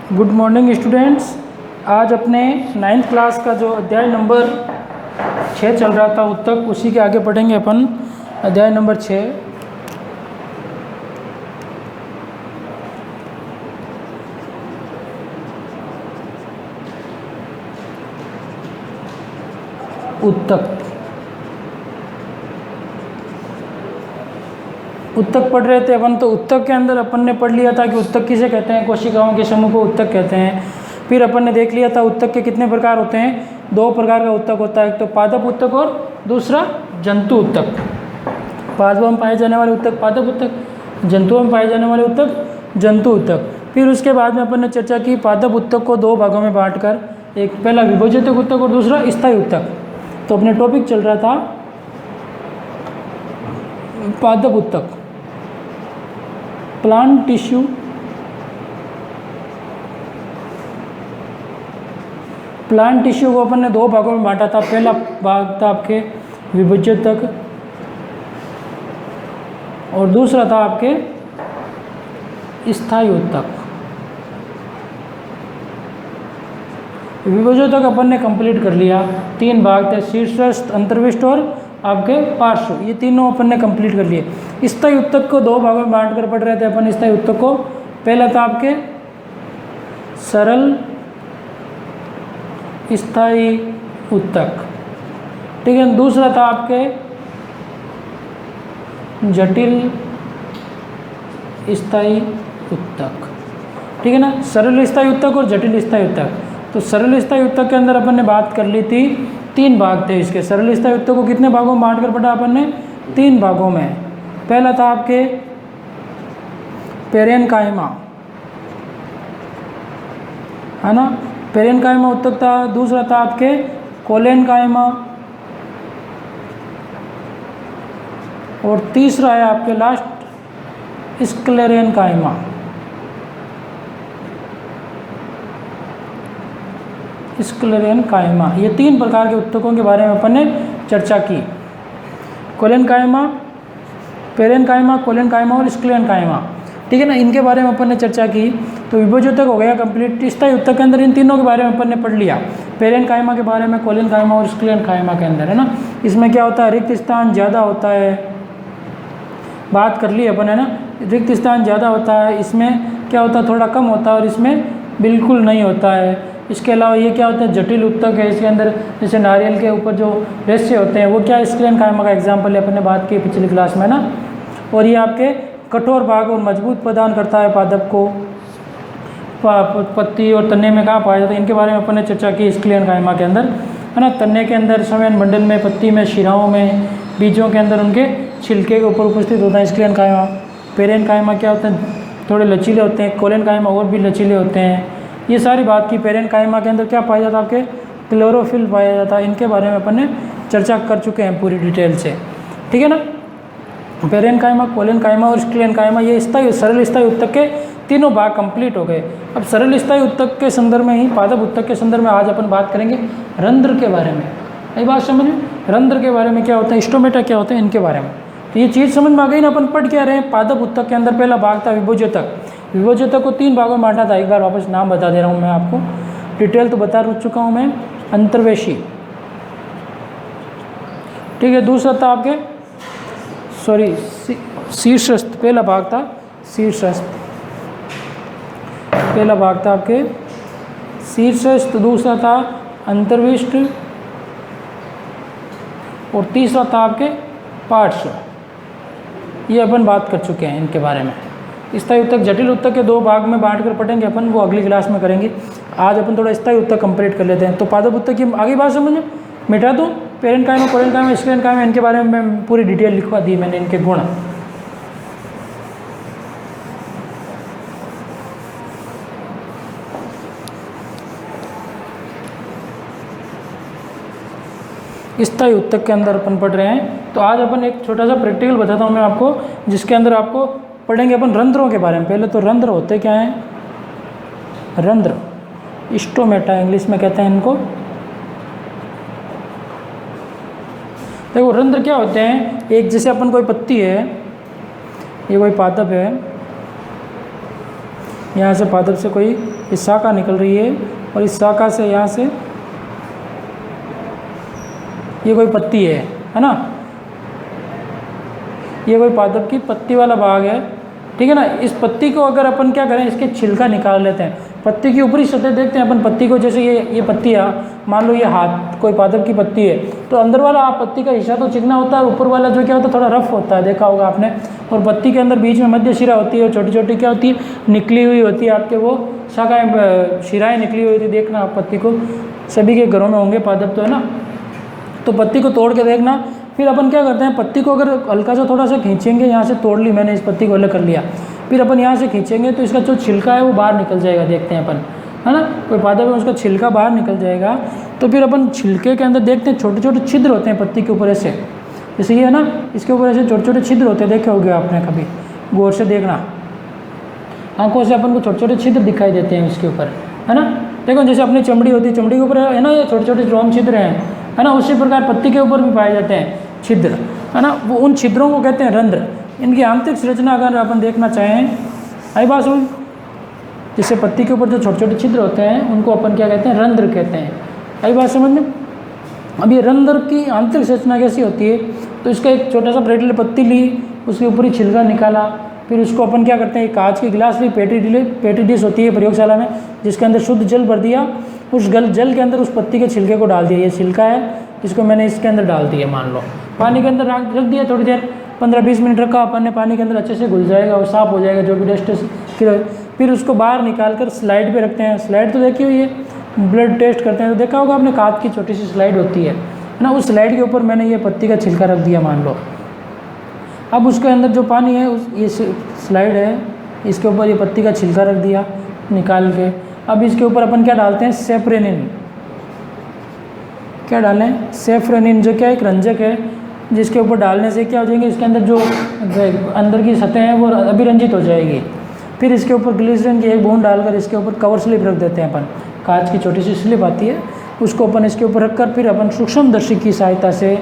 Good morning students. आज अपने 9th class का जो अध्याय नंबर 6 चल रहा था उत्तक, उसी के आगे पढ़ेंगे अपन अध्याय नंबर 6। उत्तक पढ़ रहे थे अपन। तो उत्तक के अंदर अपन ने पढ़ लिया था कि उत्तक किसे कहते हैं, कोशिकाओं के समूह को उत्तक कहते हैं। फिर अपन ने देख लिया था उत्तक के कितने प्रकार होते हैं, 2 प्रकार का उत्तक होता है, एक तो पादप उत्तक और दूसरा जंतु उत्तक। पादपों में पाए जाने वाले उत्तक पादप उत्तक, जंतुओं में पाए जाने वाले उत्तक जंतु उत्तक। फिर उसके बाद में अपन ने चर्चा की पादप उत्तक को 2 भागों में बांटकर, एक पहला विभोजक उत्तक और दूसरा स्थायी उत्तक। तो अपने टॉपिक चल रहा था पादप उत्तक, प्लांट टिश्यू को अपन ने 2 भागों में बांटा था। पहला भाग था आपके विभोजक और दूसरा था आपके स्थायी उत्तक। विभोजक अपन ने कंप्लीट कर लिया, 3 भाग थे, शीर्षस्थ, अंतर्विष्ट और आपके पार्श्व, ये तीनों अपन ने कंप्लीट कर लिए। स्थायी उत्तक को 2 भागों में बांट कर पढ़ रहे थे अपन। स्थायी उत्तक को पहला था आपके सरल स्थायी उत्तक, ठीक है। दूसरा था आपके जटिल स्थायी उत्तक, ठीक है ना। सरल स्थायी उत्तक और जटिल स्थायी उत्तक। तो सरल स्थायी उत्तक के अंदर अपन ने बात कर ली थी, 3 भाग थे इसके। सरल स्थायी उत्तक को कितने भागों में बांट कर पढ़ा अपन ने, 3 भागों में। पहला था आपके पेरेनकाइमा, है ना, पेरेनकाइमा उत्तक था। दूसरा था आपके कोलेनकाइमा और तीसरा है आपके लास्ट स्क्लेरेनकाइमा। स्क्लेरेनकाइमा, ये 3 प्रकार के उत्तकों के बारे में अपन ने चर्चा की। कोलेनकाइमा, पेरेनकाइमा, कोलेनकाइमा और स्क्लेरेनकाइमा, ठीक है ना। इनके बारे में अपन ने चर्चा की। तो विभोजक हो गया कंप्लीट। स्थायी उत्तक के अंदर इन तीनों के बारे में अपन ने पढ़ लिया, पेरेनकाइमा के बारे में, कोलेनकाइमा और स्क्लेरेनकाइमा के अंदर, है ना। इसमें क्या होता है, रिक्त स्थान ज़्यादा होता है, बात कर ली अपन, है ना। रिक्त स्थान ज़्यादा होता है, इसमें क्या होता है, थोड़ा कम होता है, और इसमें बिल्कुल नहीं होता है। इसके अलावा ये क्या होता है, जटिल उत्तक है। इसके अंदर जैसे नारियल के ऊपर जो रेशे होते हैं वो क्या स्क्लेरेनकाइमा का एग्जाम्पल है, अपन ने बात की पिछली क्लास में ना। और ये आपके कठोर भाग और मजबूत प्रदान करता है पादप को। पत्ती और तन्ने में कहाँ पाया जाता है, इनके बारे में अपन ने चर्चा की स्क्लेरेनकाइमा के अंदर, है ना। तन्ने के अंदर, संवहन मंडल में, पत्ती में, शिराओं में, बीजों के अंदर उनके छिलके के ऊपर उपस्थित होता है स्क्लेरेनकाइमा। पेरेनकाइमा क्या होते हैं, थोड़े लचीले होते हैं। कोलेनकाइमा और भी लचीले होते हैं। ये सारी बात की। पेरेनकाइमा के अंदर क्या पाया जाता है, आपके क्लोरोफिल पाया जाता है। इनके बारे में अपन ने चर्चा कर चुके हैं पूरी डिटेल से, ठीक है ना। पेरेनकाइमा, कोलेनकाइमा और स्क्लेरेनकाइमा, ये स्थायी सरल स्थायी उत्तक के तीनों भाग कंप्लीट हो गए। अब सरल स्थायी उत्तक के संदर्भ में ही, पादप उत्तक के संदर्भ में आज अपन बात करेंगे रंध्र के बारे में। यही बात समझ में, रंध्र के बारे में क्या होता है, स्टोमेटा क्या होता है, इनके बारे में। तो ये चीज़ समझ में आ गई ना। अपन पढ़ क्या रहे हैं, पादप उत्तक के अंदर पहला भाग था विभोजक। विभोजक को 3 भागों में बांटा था। एक बार वापस नाम बता दे रहा हूँ मैं आपको, डिटेल तो बता चुका हूँ मैं। अंतर्वेशी, ठीक है। दूसरा था आपके शीर्षस्थ, पहला भाग था शीर्षस्थ, पहला भाग था आपके शीर्षस्थ। दूसरा था अंतर्विष्ट और तीसरा था आपके पार्श्व। ये अपन बात कर चुके हैं इनके बारे में। स्थायी उत्तक, जटिल उत्तक के 2 भाग में बांट कर पढ़ेंगे अपन, वो अगली क्लास में करेंगे। आज अपन थोड़ा स्थायी उत्तक कंप्लीट कर लेते हैं। तो पादप उत्तक की आगे बात समझ में, मिटा दूँ। पेरेनकाइमा, कोलेनकाइमा, स्क्लेरेनकाइमा, इनके बारे में मैं पूरी डिटेल लिखवा दी मैंने, इनके गुण। स्थायी उत्तक के अंदर अपन पढ़ रहे हैं। तो आज अपन एक छोटा सा प्रैक्टिकल बताता हूँ मैं आपको, जिसके अंदर आपको पढ़ेंगे अपन रंध्रों के बारे में। पहले तो रंध्र होते क्या हैं, रंध्र, स्टोमेटा इंग्लिश में कहते हैं इनको। देखो रंध्र क्या होते हैं, एक जैसे अपन कोई पत्ती है, ये कोई पादप है, यहाँ से पादप से कोई इस शाखा निकल रही है और इस शाखा से यहाँ से ये कोई पत्ती है ना, ये कोई पादप की पत्ती वाला भाग है, ठीक है ना। इस पत्ती को अगर अपन क्या करें, इसके छिलका निकाल लेते हैं, पत्ती की ऊपरी सतह देखते हैं अपन पत्ती को, जैसे ये पत्ती है, मान लो ये हाथ कोई पादप की पत्ती है, तो अंदर वाला पत्ती का हिस्सा तो चिकना होता है, ऊपर वाला जो क्या होता है थोड़ा रफ होता है, देखा होगा आपने। और पत्ती के अंदर बीच में मध्य शिरा होती है, छोटी छोटी क्या होती है, निकली हुई होती है, आपके वो शाखाएं शिराएँ निकली हुई होती है, देखना आप पत्ती को, सभी के घरों में होंगे पादप तो, है ना। तो पत्ती को तोड़ के देखना, फिर अपन क्या करते हैं, पत्ती को अगर हल्का सा थोड़ा सा खींचेंगे, यहाँ से तोड़ ली मैंने, इस पत्ती को अलग कर लिया, फिर अपन यहाँ से खींचेंगे तो इसका जो छिलका है वो बाहर निकल जाएगा, देखते हैं अपन, है ना। कोई पादप है उसका छिलका बाहर निकल जाएगा, तो फिर अपन छिलके के अंदर देखते हैं छोटे छोटे छिद्र होते हैं पत्ती के ऊपर ऐसे, जैसे ये है ना, इसके ऊपर ऐसे छोटे छोटे छिद्र होते हैं, देखे होंगे आपने कभी, गौर से देखना, आंखों से अपन को छोटे छोटे छिद्र दिखाई देते हैं उसके ऊपर, है ना। देखो जैसे अपनी चमड़ी होती है, चमड़ी के ऊपर है ना ये छोटे छोटे रोम छिद्र हैं, है ना, उसी प्रकार पत्ती के ऊपर भी पाए जाते हैं छिद्र, है ना। वो उन छिद्रों को कहते हैं रंध्र। इनकी आंतरिक संरचना अगर अपन देखना चाहें, आई बात सुन, जैसे पत्ती के ऊपर जो छोटे छोटे छिद्र होते हैं उनको अपन क्या कहते हैं, रंध्र कहते हैं, आई बात समझ में। अब ये रंध्र की आंतरिक संरचना कैसी होती है, तो इसका एक छोटा सा प्लेट पत्ती ली, उसके ऊपर ही छिलका निकाला, फिर उसको अपन क्या करते हैं, कांच की गिलास ली, पेटी डिश होती है प्रयोगशाला में, जिसके अंदर शुद्ध जल भर दिया, उस जल के अंदर उस पत्ती के छिलके को डाल दिया, ये छिलका है, इसको मैंने इसके अंदर डाल दिया, मान लो पानी के अंदर रख दिया, थोड़ी देर 15-20 मिनट रखा अपन ने, पानी के अंदर अच्छे से घुल जाएगा और साफ हो जाएगा जो भी डस्ट है। फिर उसको बाहर निकाल कर स्लाइड पे रखते हैं, स्लाइड तो देखी हुई है, ब्लड टेस्ट करते हैं तो देखा होगा आपने, कांच की छोटी सी स्लाइड होती है ना, उस स्लाइड के ऊपर मैंने ये पत्ती का छिलका रख दिया मान लो। अब उसके अंदर जो पानी है, ये स्लाइड है, इसके ऊपर ये पत्ती का छिलका रख दिया निकाल के। अब इसके ऊपर अपन क्या डालते हैं, सेफ्रेनिन, क्या डालें, सेफ्रेनिन, जो क्या एक रंजक है, जिसके ऊपर डालने से क्या हो जाएंगे, इसके अंदर जो अंदर की सतह है वो अभिरंजित हो जाएगी। फिर इसके ऊपर ग्लिसरीन की एक बूंद डालकर इसके ऊपर कवर स्लिप रख देते हैं अपन, कांच की छोटी सी स्लिप आती है, उसको अपन इसके ऊपर रखकर फिर अपन सूक्ष्मदर्शी की सहायता से,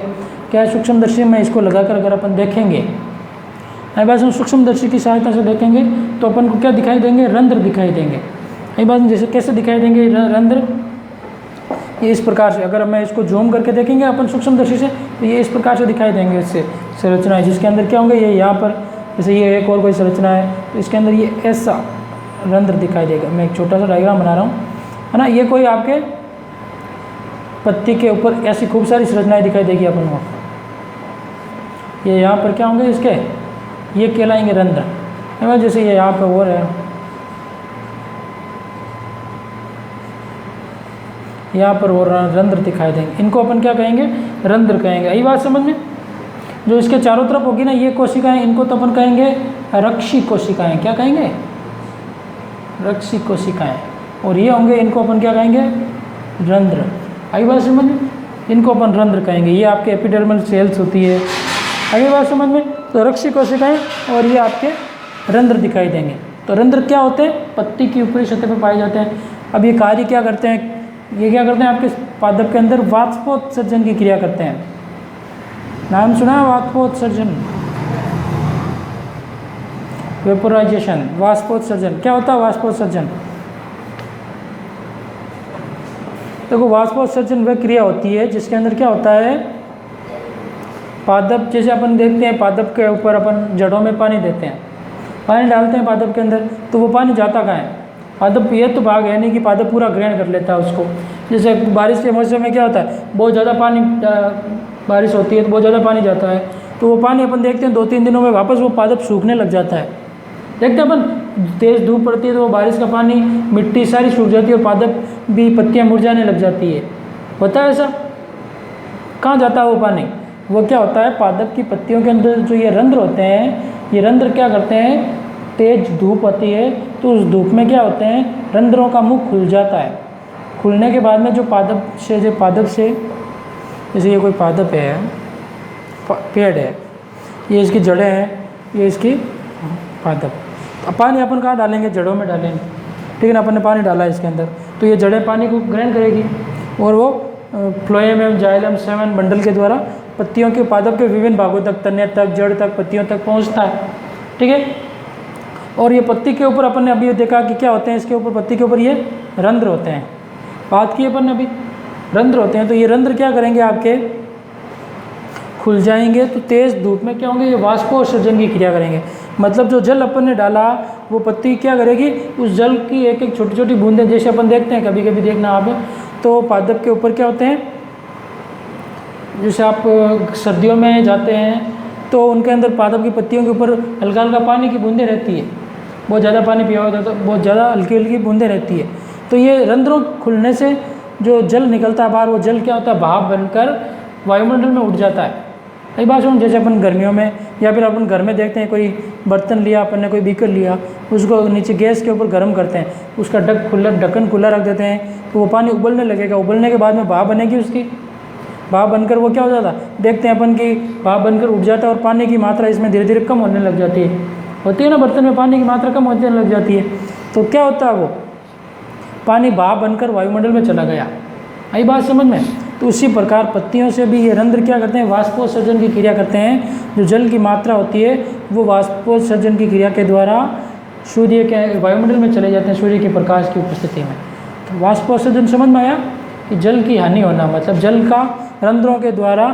क्या सूक्ष्मदर्शी में इसको लगाकर अगर अपन देखेंगे, बस सूक्ष्मदर्शी की सहायता से देखेंगे तो अपन को क्या दिखाई देंगे, रंध्र दिखाई देंगे। ये बात जैसे कैसे दिखाई देंगे रंध्र, ये इस प्रकार से, अगर मैं इसको जूम करके देखेंगे अपन सूक्ष्मदर्शी से तो ये इस प्रकार से दिखाई देंगे इससे संरचना है, जिसके अंदर क्या होंगे, ये यहाँ पर जैसे ये एक और कोई संरचना है तो इसके अंदर ये ऐसा रंध्र दिखाई देगा। मैं एक छोटा सा डायग्राम बना रहा हूँ, है ना। ये कोई आपके पत्ती के ऊपर ऐसी खूब सारी संरचनाएँ दिखाई देगी अपन को, ये यहाँ पर क्या होंगे इसके, ये कहलाएंगे रंध्र। जैसे ये यहाँ पर और है, यहाँ पर और रंध्र दिखाई देंगे, इनको अपन क्या कहेंगे, रंध्र कहेंगे। यही बात समझ में। जो इसके चारों तरफ होगी ना ये कोशिकाएं, इनको तो अपन कहेंगे रक्षी कोशिकाएं, क्या कहेंगे, रक्षी कोशिकाएं। और ये होंगे, इनको अपन क्या कहेंगे, रंध्र। आई बात समझ में, इनको अपन रंध्र कहेंगे। ये आपके एपिडर्मल सेल्स होती है, आई बात समझ में। तो रक्षी कोशिकाएं और ये आपके रंध्र दिखाई देंगे। तो रंध्र क्या होते हैं, पत्ती की ऊपरी सतह पर पाए जाते हैं। अब ये कार्य क्या करते हैं, ये क्या करते हैं, आपके पादप के अंदर वाष्पोत्सर्जन की क्रिया करते हैं। नाम सुना है वाष्पोत्सर्जन, वेपोराइजेशन, वाष्पोत्सर्जन। क्या होता है वाष्पोत्सर्जन, देखो वाष्पोत्सर्जन वह क्रिया होती है जिसके अंदर क्या होता है, पादप, जैसे अपन देखते हैं पादप के ऊपर अपन जड़ों में पानी देते हैं, पानी डालते हैं पादप के अंदर, तो वो पानी जाता कहाँ है, पादप ये तो भाग है नहीं कि पादप पूरा ग्रहण कर लेता है उसको। जैसे बारिश के मौसम में क्या होता है, बहुत ज़्यादा पानी, बारिश होती है तो बहुत ज़्यादा पानी जाता है, तो वो पानी अपन देखते हैं 2-3 दिनों में वापस वो पादप सूखने लग जाता है। देखते हैं अपन, तेज़ धूप पड़ती है तो वो बारिश का पानी, मिट्टी सारी सूख जाती है और पादप भी, पत्तियाँ मुरझाने लग जाती है। होता है ऐसा, कहाँ जाता है वो पानी, वो क्या होता है, पादप की पत्तियों के अंदर जो ये रंध्र होते हैं, ये रंध्र क्या करते हैं, तेज धूप आती है तो उस धूप में क्या होते हैं, रंध्रों का मुख खुल जाता है। खुलने के बाद में जो पादप से, जैसे ये कोई पादप है, पेड़ है, ये इसकी जड़ें हैं, ये इसकी पादप। अब पानी अपन कहाँ डालेंगे, जड़ों में डालेंगे, ठीक है ना। अपन ने पानी डाला है इसके अंदर तो ये जड़ें पानी को ग्रहण करेगी और वो फ्लोएम एवं जाइलम सेवन बंडल के द्वारा पत्तियों के, पादप के विभिन्न भागों तक, तने तक, जड़ तक, पत्तियों तक पहुँचता है, ठीक है। और ये पत्ती के ऊपर अपन ने अभी देखा कि क्या होते हैं, इसके ऊपर पत्ती के ऊपर ये रंध्र होते हैं, बात की अपन ने अभी, रंध्र होते हैं। तो ये रंध्र क्या करेंगे आपके, खुल जाएंगे तो तेज़ धूप में क्या होंगे, ये वाष्पोत्सर्जन की क्रिया करेंगे। मतलब जो जल अपन ने डाला वो पत्ती क्या करेगी, उस जल की एक एक छोटी छोटी बूंदें, जैसे अपन देखते हैं कभी कभी, देखना आप, तो पादप के ऊपर क्या होते हैं, जैसे आप सर्दियों में जाते हैं तो उनके अंदर पादप की पत्तियों के ऊपर हल्का हल्का पानी की बूंदें रहती है, बहुत ज़्यादा पानी पिया होता है तो बहुत ज़्यादा हल्की हल्की बूंदें रहती है। तो ये रंध्रों खुलने से जो जल निकलता है बाहर, वो जल क्या होता है, भाप बनकर वायुमंडल में उड़ जाता है। कई बार सुन, जैसे अपन गर्मियों में या फिर अपन घर में देखते हैं, कोई बर्तन लिया अपन ने, कोई बीकर लिया, उसको नीचे गैस के ऊपर गर्म करते हैं, उसका ढक्कन खुला रख देते हैं, तो वो पानी उबलने लगेगा, उबलने के बाद में भाप बनेगी, उसकी भाप बनकर वो क्या हो जाता, देखते हैं अपन की भाप बनकर उठ जाता है और पानी की मात्रा इसमें धीरे धीरे कम होने लग जाती है, होती है ना, बर्तन में पानी की मात्रा कम होने लग जाती है। तो क्या होता है, वो पानी भाप बनकर वायुमंडल में चला गया। आई बात समझ में। तो उसी प्रकार पत्तियों से भी ये रंध्र क्या करते हैं, वाष्पोत्सर्जन की क्रिया करते हैं। जो जल की मात्रा होती है वो वाष्पोत्सर्जन की क्रिया के द्वारा सूर्य के वायुमंडल में चले जाते हैं, सूर्य के प्रकाश की उपस्थिति में। तो वाष्पोत्सर्जन समझ में आया कि जल की हानि होना, मतलब जल का रंध्रों के द्वारा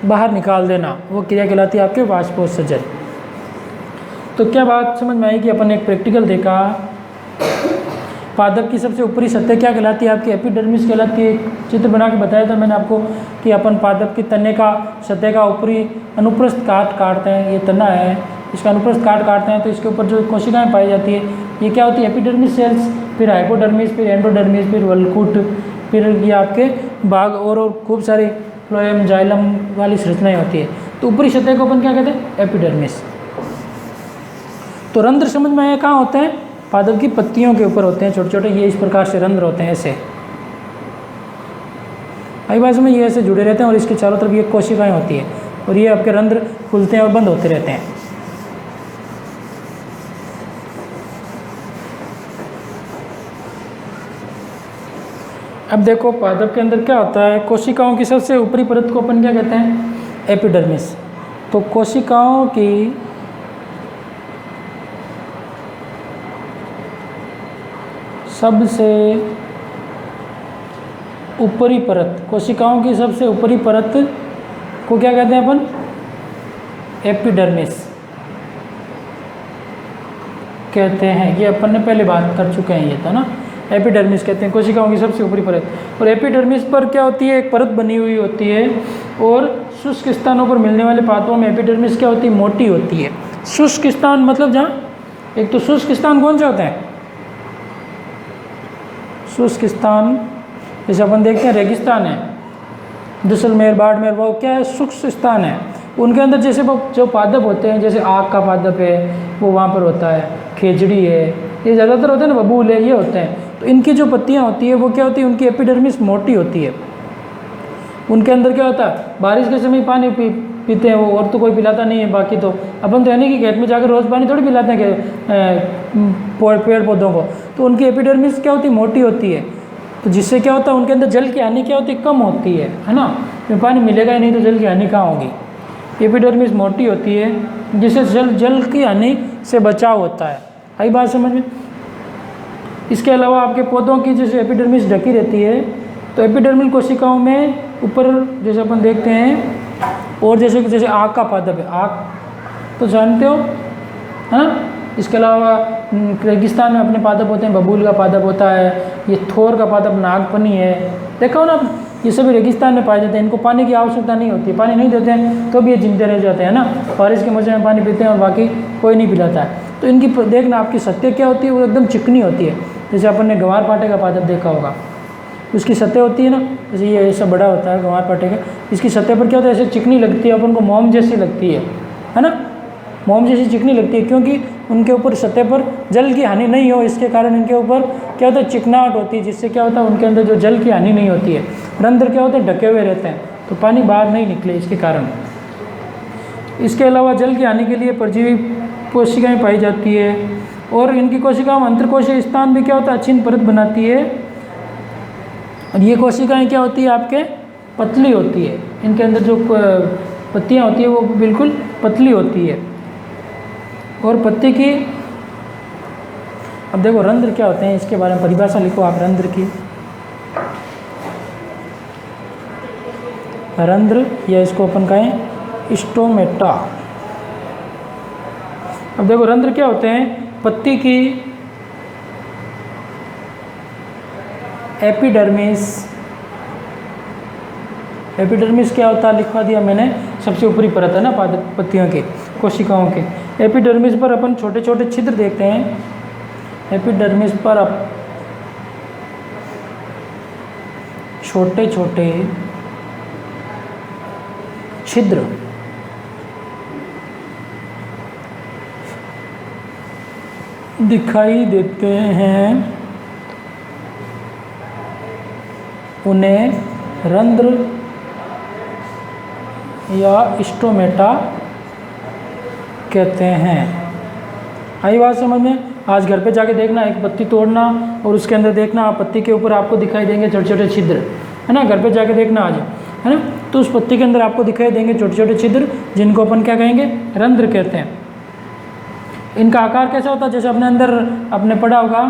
बाहर निकाल देना, वो क्रिया कहलाती है आपके वाष्पोत्सर्जन। तो क्या बात समझ में आई कि अपन एक प्रैक्टिकल देखा, पादप की सबसे ऊपरी सतह क्या कहलाती है आपकी, एपिडर्मिस कहलाती है। एक चित्र बना के बताया था मैंने आपको कि अपन पादप की तने का सतह का ऊपरी अनुप्रस्थ काटते हैं, ये तना है, इसका अनुप्रस्थ काटते हैं तो इसके ऊपर जो कोशिकाएं पाई जाती है ये क्या होती है, एपिडर्मिस सेल्स, फिर हाइपोडर्मिस, फिर एंडोडर्मिस, फिर वल्कुट, फिर ये आपके बाग और खूब सारी फ्लोएम जाइलम वाली संरचनाएँ होती है। तो ऊपरी सतह को अपन क्या कहते हैं, एपिडर्मिस। तो रंध्र समझ में आया कहाँ होते हैं, पादप की पत्तियों के ऊपर होते हैं छोटे छोटे, ये इस प्रकार से रंध्र होते हैं ऐसे। आई बाजू में ये ऐसे जुड़े रहते हैं और इसके चारों तरफ ये कोशिकाएं होती है और ये आपके रंध्र खुलते हैं और बंद होते रहते हैं। अब देखो पादप के अंदर क्या होता है, कोशिकाओं की सबसे ऊपरी परत को अपन क्या कहते हैं, एपिडर्मिस। तो कोशिकाओं की सबसे ऊपरी परत, कोशिकाओं की सबसे ऊपरी परत को क्या कहते हैं अपन, एपिडर्मिस कहते हैं। ये अपन ने पहले बात कर चुके हैं, ये था ना, एपिडर्मिस कहते हैं कोशिकाओं की सबसे ऊपरी परत। और एपिडर्मिस पर क्या होती है, एक परत बनी हुई होती है और शुष्क स्थानों पर मिलने वाले पादपों में एपिडर्मिस क्या होती है, मोटी होती है। शुष्क स्थान मतलब जहाँ, एक तो शुष्क स्थान कौन से होते हैं, शुष्क स्थान जैसे अपन देखते हैं रेगिस्तान है, जैसलमेर, बाड़मेर, वो क्या है, शुष्क स्थान है। उनके अंदर जैसे वो जो पादप होते हैं, जैसे आग का पादप है वो वहाँ पर होता है, खेजड़ी है, ये ज़्यादातर होते हैं ना, बबूल है, ये होते हैं। तो इनकी जो पत्तियाँ होती है वो क्या होती है, उनकी एपिडर्मिस मोटी होती है। उनके अंदर क्या होता है, बारिश के समय पानी पीते हैं वो, और तो कोई पिलाता नहीं है। बाकी तो अपन तो है नहीं कि खेत में जाकर रोज़ पानी थोड़ी पिलाते हैं कि पेड़ पौधों को। तो उनकी एपिडर्मिस क्या होती है, मोटी होती है। तो जिससे क्या होता है, उनके अंदर जल की हानि क्या होती है, कम होती है ना, क्योंकि पानी मिलेगा ही नहीं तो जल की हानि कहाँ होगी। एपिडर्मिस मोटी होती है जिससे जल की हानि से बचाव होता है। आई बात समझ में। इसके अलावा आपके पौधों की जैसे एपिडर्मिस ढकी रहती है, तो एपिडर्मिल कोशिकाओं में ऊपर जैसे अपन देखते हैं, और जैसे आग का पादप है, आग तो जानते हो है ना। इसके अलावा रेगिस्तान में अपने पादप होते हैं, बबूल का पादप होता है, ये थोर का पादप नागफनी है, देखा हो ना, ये सभी रेगिस्तान में पाए जाते हैं। इनको पानी की आवश्यकता नहीं होती, पानी नहीं देते हैं तो भी ये जिंदे रह जाते हैं ना। बारिश के मौसम में पानी पीते हैं और बाकी कोई नहीं पिलाता है। तो इनकी देखना आपकी सतह क्या होती है, वो एकदम चिकनी होती है। जैसे अपन ने गंवार पाटे का पादप देखा होगा, उसकी सतह होती है ना, जैसे ये ऐसा बड़ा होता है गंवार पाटे का, इसकी सतह पर क्या होता है, ऐसे चिकनी लगती है, अपन को मोम जैसी लगती है ना, मोम जैसी चिकनी लगती है, क्योंकि उनके ऊपर सतह पर जल की हानि नहीं हो, इसके कारण इनके ऊपर क्या होता है, चिकनाहट होती है, जिससे क्या होता है उनके अंदर जो जल की हानि नहीं होती है। रंध्र क्या होते हैं, ढके हुए रहते हैं, तो पानी बाहर नहीं निकले इसके कारण। इसके अलावा जल की हानि के लिए परजीवी कोशिकाएँ पाई जाती है, और इनकी कोशिकाओं में अंतरकोशीय स्थान भी क्या होता है, अच्छी परत बनाती है। और ये कोशिकाएँ क्या होती है, आपके पतली होती है, इनके अंदर जो पत्तियाँ होती है वो बिल्कुल पतली होती है। और पत्ती की अब देखो रंध्र क्या होते हैं, इसके बारे में परिभाषा लिखो आप रंध्र की। रंध्र या इसको अपन कहें स्टोमेटा। अब देखो रंध्र क्या होते हैं, पत्ती की एपिडर्मिस। एपिडर्मिस क्या होता है लिखवा दिया मैंने, सबसे ऊपरी परत है ना पत्तियों की, कोशिकाओं के। एपिडर्मिस पर अपन छोटे छोटे छिद्र देखते हैं। एपिडर्मिस पर छोटे छोटे छिद्र दिखाई देते हैं, उन्हें रंध्र या स्टोमेटा कहते हैं। आई बात समझ में? आज घर पे जाके देखना, एक पत्ती तोड़ना और उसके अंदर देखना, पत्ती के ऊपर आपको दिखाई देंगे छोटे छोटे छिद्र, है ना। घर पे जाके देखना आज, है ना। तो उस पत्ती के अंदर आपको दिखाई देंगे छोटे छोटे छिद्र, जिनको अपन क्या कहेंगे, रंध्र कहते हैं। इनका आकार कैसा होता है, जैसे अपने अंदर आपने पढ़ा होगा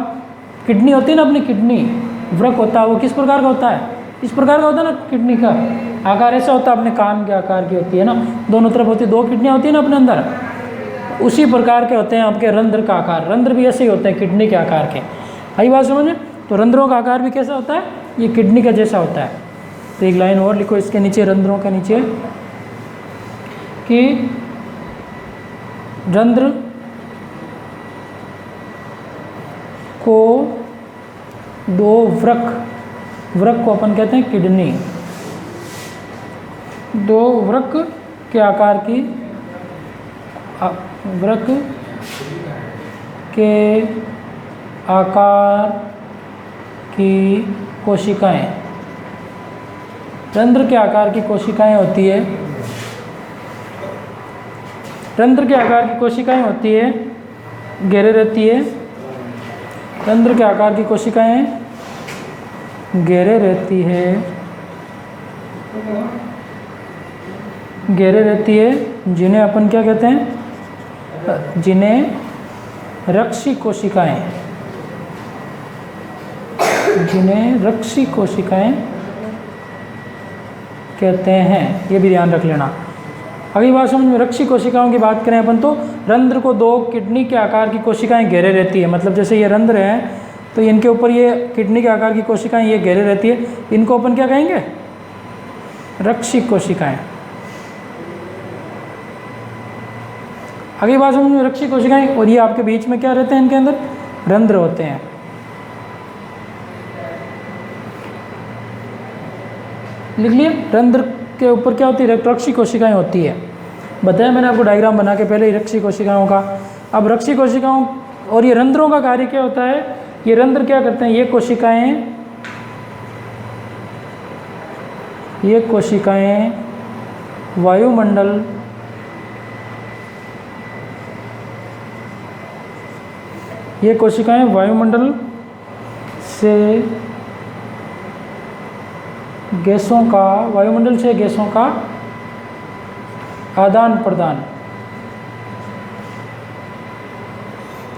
किडनी होती है ना, अपनी किडनी वृक्क होता है, वो किस प्रकार का होता है, इस प्रकार का होता है ना। किडनी का आकार ऐसा होता है, अपने कान के आकार की होती है ना, दोनों तरफ होती है, 2 किडनियाँ होती है ना अपने अंदर, उसी प्रकार के होते हैं आपके रंध्र का आकार। रंध्र भी ऐसे ही होते हैं किडनी के आकार के। आई बात समझ में? तो रंध्रों का आकार भी कैसा होता है, ये किडनी का जैसा होता है। तो एक लाइन और लिखो इसके नीचे, रंध्रों के नीचे, कि रंध्र को 2 वृक्क को अपन कहते हैं किडनी, 2 वृक्क के आकार की, वृक्क के आकार की कोशिकाएं, रंध्र के आकार की कोशिकाएं होती है, रंध्र के आकार की कोशिकाएं होती है, घेरे रहती है। रंध्र के आकार की कोशिकाएं घेरे रहती है, घेरे रहती है, जिन्हें अपन क्या कहते हैं, जिन्हें रक्षी कोशिकाएं, जिन्हें रक्षी कोशिकाएं कहते हैं। ये भी ध्यान रख लेना। अगली बात समझ में, रक्षी कोशिकाओं की बात करें अपन तो रंध्र को 2 किडनी के आकार की कोशिकाएं घेरे रहती है। मतलब जैसे ये रंध्र हैं तो इनके ऊपर ये किडनी के आकार की कोशिकाएं ये घेरे रहती है, इनको अपन क्या कहेंगे, रक्षी कोशिकाएं। अगली बात समझ में, रक्षी कोशिकाएं, और ये आपके बीच में क्या रहते हैं, इनके अंदर रंध्र होते हैं। लिख लिए, रंध्र के ऊपर क्या होती है, रक्षी कोशिकाएं होती है। बताया मैंने आपको डायग्राम बना के पहले ही रक्षी कोशिकाओं का। अब रक्षी कोशिकाओं और ये रंध्रों का कार्य क्या होता है, ये रंध्र क्या करते हैं, ये कोशिकाएं वायुमंडल से गैसों का आदान प्रदान,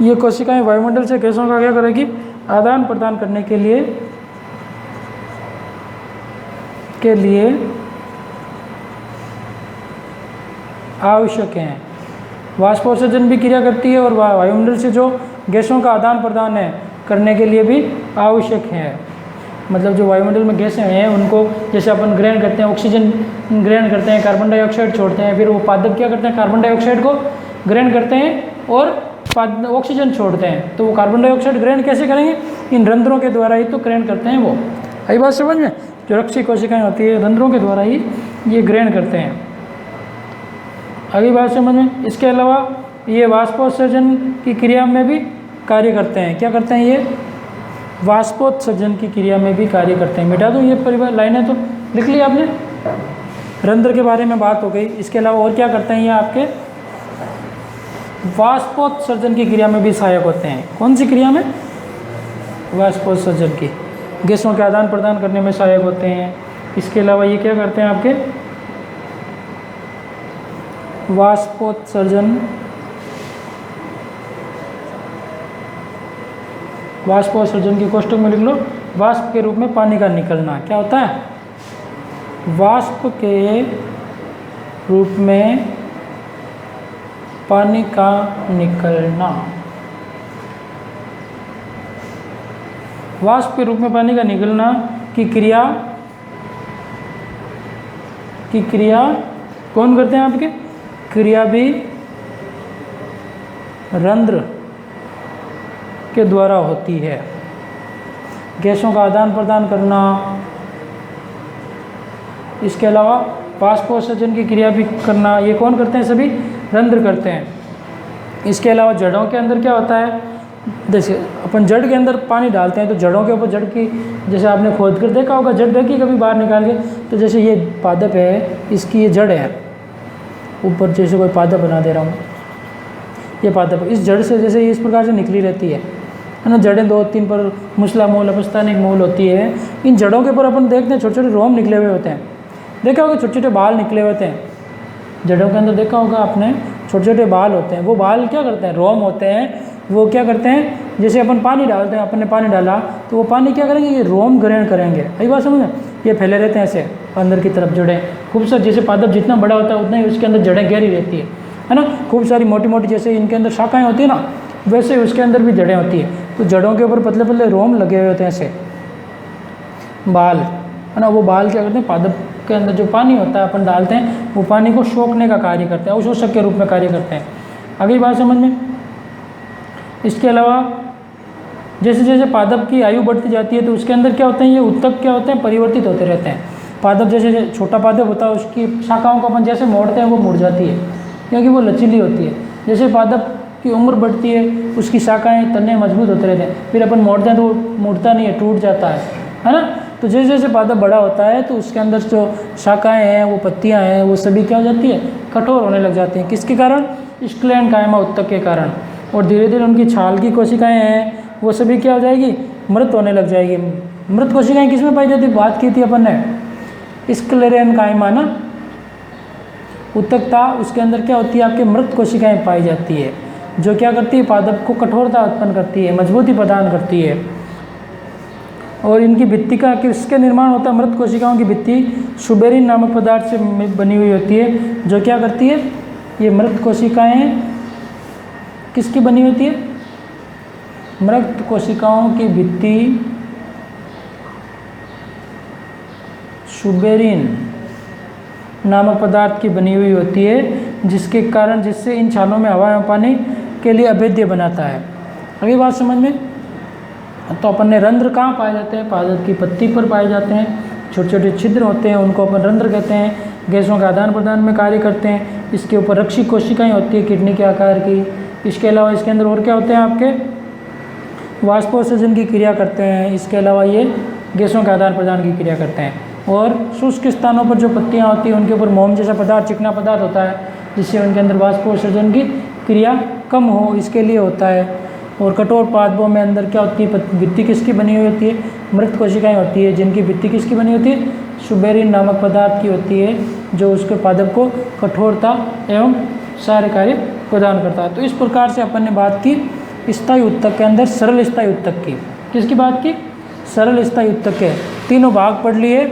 ये कोशिकाएं वायुमंडल से गैसों का क्या करेगी, आदान प्रदान करने के लिए आवश्यक हैं। वाष्पोत्सर्जन भी क्रिया करती है और वायुमंडल से जो गैसों का आदान प्रदान है करने के लिए भी आवश्यक है। मतलब जो वायुमंडल में गैसें हैं उनको जैसे अपन ग्रहण करते हैं, ऑक्सीजन ग्रहण करते हैं, कार्बन डाइऑक्साइड छोड़ते हैं, फिर वो पादप क्या करते हैं, कार्बन डाइऑक्साइड को ग्रहण करते हैं और ऑक्सीजन छोड़ते हैं। तो वो कार्बन डाइऑक्साइड ग्रहण कैसे करेंगे, इन रंध्रों के द्वारा ही तो ग्रहण करते हैं वो। आई बात समझ में? जो रक्षी कोशिकाएं होती है रंध्रों के द्वारा ही ये ग्रहण करते हैं। अगली बात समझ में, इसके अलावा ये वाष्पोत्सर्जन की क्रिया में भी कार्य करते हैं। क्या करते हैं, ये वाष्पोत्सर्जन की क्रिया में भी कार्य करते हैं। मिटा दूँ ये परिवार लाइनें, तो लिख लिया आपने। रंध्र के बारे में बात हो गई। इसके अलावा और क्या करते हैं, ये आपके वाष्पोत्सर्जन की क्रिया में भी सहायक होते हैं। कौन सी क्रिया में, वाष्पोत्सर्जन की, गैसों के आदान प्रदान करने में सहायक होते हैं। इसके अलावा ये क्या करते हैं, आपके वाष्पोत्सर्जन वाष्पोत्सर्जन की कोष्टक में लिख लो, वाष्प के रूप में पानी का निकलना। क्या होता है? वाष्प के रूप में पानी का निकलना। वाष्प के रूप में पानी का निकलना की क्रिया कौन करते हैं आपके? क्रिया भी रंध्र के द्वारा होती है। गैसों का आदान प्रदान करना, इसके अलावा वाष्पोत्सर्जन की क्रिया भी करना, ये कौन करते हैं? सभी रंध्र करते हैं। इसके अलावा जड़ों के अंदर क्या होता है? जैसे अपन जड़ के अंदर पानी डालते हैं तो जड़ों के ऊपर, जड़ की जैसे आपने खोद कर देखा होगा, जड़ देखी कभी बाहर निकाल के, तो जैसे ये पादप है, इसकी ये जड़ है, ऊपर जैसे कोई पादप बना दे रहा हूँ, ये पादप इस जड़ से जैसे ये इस प्रकार से निकली रहती है ना। जड़ें 2-3 पर मुसला मूल, अपस्थानिक मूल होती है। इन जड़ों के ऊपर अपन देखते हैं छोटे छोटे रोम निकले हुए होते हैं, देखा होगा छोटे छोटे बाल निकले हुए होते हैं जड़ों के अंदर, देखा होगा आपने छोटे छोटे बाल होते हैं। वो बाल क्या करते हैं? रोम होते हैं। वो क्या करते हैं? जैसे अपन पानी डालते हैं, अपन ने पानी डाला तो वो पानी क्या करेंगे? ये रोम ग्रहण करेंगे। सही बात समझ में? ये फैले रहते हैं ऐसे अंदर की तरफ जड़ें। खूबसूरत, जैसे पादप जितना बड़ा होता है उतना ही उसके अंदर जड़ें गहरी रहती है ना। खूब सारी मोटी मोटी जैसे इनके अंदर शाखाएं होती है ना, वैसे उसके अंदर भी जड़ें होती है। तो जड़ों के ऊपर पतले पतले रोम लगे हुए होते हैं ऐसे, बाल है ना। वो बाल क्या करते हैं? पादप के अंदर जो पानी होता है अपन डालते हैं, वो पानी को सोखने का कार्य करते हैं, अवशोषक के रूप में कार्य करते हैं। अगली बात समझ में। इसके अलावा जैसे जैसे पादप की आयु बढ़ती जाती है तो उसके अंदर क्या होते हैं? ये उत्तक क्या होते हैं? परिवर्तित होते रहते हैं। पादप जैसे छोटा पादप होता है, उसकी शाखाओं को अपन जैसे मोड़ते हैं वो मुड़ जाती है, क्योंकि वो लचीली होती है। जैसे पादप की उम्र बढ़ती है, उसकी शाखाएं, तने मजबूत होते रहते हैं। फिर अपन मोड़ते हैं तो मुड़ता नहीं है, टूट जाता है ना। तो जैसे जैसे पादप बड़ा होता है तो उसके अंदर जो शाखाएं हैं, वो पत्तियां हैं, वो सभी क्या हो जाती है? कठोर होने लग जाती हैं। किसके कारण? स्क्लेन कायमा उत्तक के कारण। और धीरे धीरे उनकी छाल की कोशिकाएं हैं, वो सभी क्या हो जाएगी? मृत होने लग जाएगी। मृत कोशिकाएं किस में पाई जाती? बात की थी अपन ने, स्क्लेरन कायमा ना, उत्तकता, उसके अंदर क्या होती है? आपके मृत कोशिकाएं पाई जाती है, जो क्या करती है? पादप को कठोरता उत्पन्न करती है, मजबूती प्रदान करती है। और इनकी भित्ति का किसके निर्माण होता है? मृत कोशिकाओं की भित्ति सुबेरिन नामक पदार्थ से बनी हुई होती है, जो क्या करती है? ये मृत कोशिकाएं किसकी बनी होती है? मृत कोशिकाओं की भित्ति सुबेरिन नामक पदार्थ की बनी हुई होती है, जिसके कारण, जिससे इन छालों में हवा एवं पानी के लिए अभेद्य बनाता है। अगली बात समझ में। तो अपन ने रंध्र कहाँ पाए जाते हैं? पादप की पत्ती पर पाए जाते हैं। छोटे छोटे छिद्र होते हैं, उनको अपन रंध्र कहते हैं। गैसों के आदान प्रदान में कार्य करते हैं। इसके ऊपर रक्षी कोशिकाएं होती है किडनी के आकार की। इसके अलावा इसके अंदर और क्या होते हैं? आपके वाष्पोत्सर्जन की क्रिया करते हैं। इसके अलावा ये गैसों के आदान प्रदान की क्रिया करते हैं। और शुष्क स्थानों पर जो पत्तियाँ होती हैं उनके ऊपर मोम जैसा पदार्थ, चिकना पदार्थ होता है, जिससे उनके अंदर वाष्पोत्सर्जन की क्रिया कम हो, इसके लिए होता है। और कठोर पादपों में अंदर क्या होती है? भित्ति किसकी बनी हुई होती है? मृत कोशिकाएं होती है, जिनकी भित्ति किसकी बनी होती है? सुबेरिन नामक पदार्थ की होती है, जो उसके पादप को कठोरता एवं सारे कार्य प्रदान करता है। तो इस प्रकार से अपन ने बात की स्थायी उत्तक के अंदर सरल स्थायी उत्तक की। किसकी बात की? सरल स्थायी उत्तक के तीनों भाग पढ़ लिए।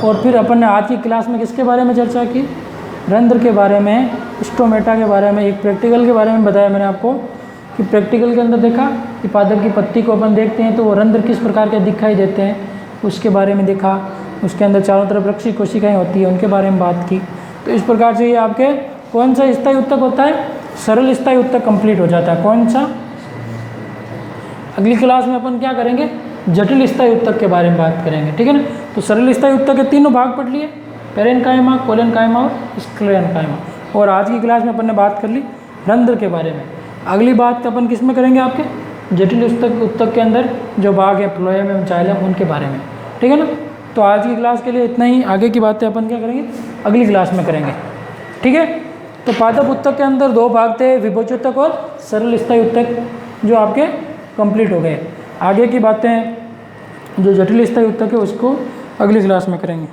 और फिर अपन ने आज की क्लास में किसके बारे में चर्चा की? रंध्र के बारे में, स्टोमेटा के बारे में, एक प्रैक्टिकल के बारे में बताया मैंने आपको कि प्रैक्टिकल के अंदर देखा कि पादप की पत्ती को अपन देखते हैं तो वो रंध्र किस प्रकार के दिखाई देते हैं, उसके बारे में देखा। उसके अंदर चारों तरफ रक्षी कोशिकाएं होती है, उनके बारे में बात की। तो इस प्रकार से ये आपके कौन सा स्थायी उत्तक होता है? सरल स्थायी उत्तक कंप्लीट हो जाता है। कौन सा? अगली क्लास में अपन क्या करेंगे? जटिल स्थायी उत्तक के बारे में बात करेंगे, ठीक है ना। तो सरल स्थायी उत्तक के तीनों भाग पढ़ लिए, पेरेन्काइमा, कोलेन्काइमा और स्क्लेरेन्काइमा। और आज की क्लास में अपन ने बात कर ली रंध्र के बारे में। अगली बात अपन किस में करेंगे? आपके जटिल उत्तक के अंदर जो भाग है फ्लोएम एवं जाइलम, उनके बारे में, ठीक है ना। तो आज की क्लास के लिए इतना ही। आगे की बातें अपन क्या करेंगे? अगली क्लास में करेंगे, ठीक है। तो पादप उत्तक के अंदर दो भाग थे, विभोज्योतक और सरल स्थायी उत्तक, जो आपके कंप्लीट हो गए। आगे की बातें जो जटिल स्थायी उत्तक है उसको अगली क्लास में करेंगे।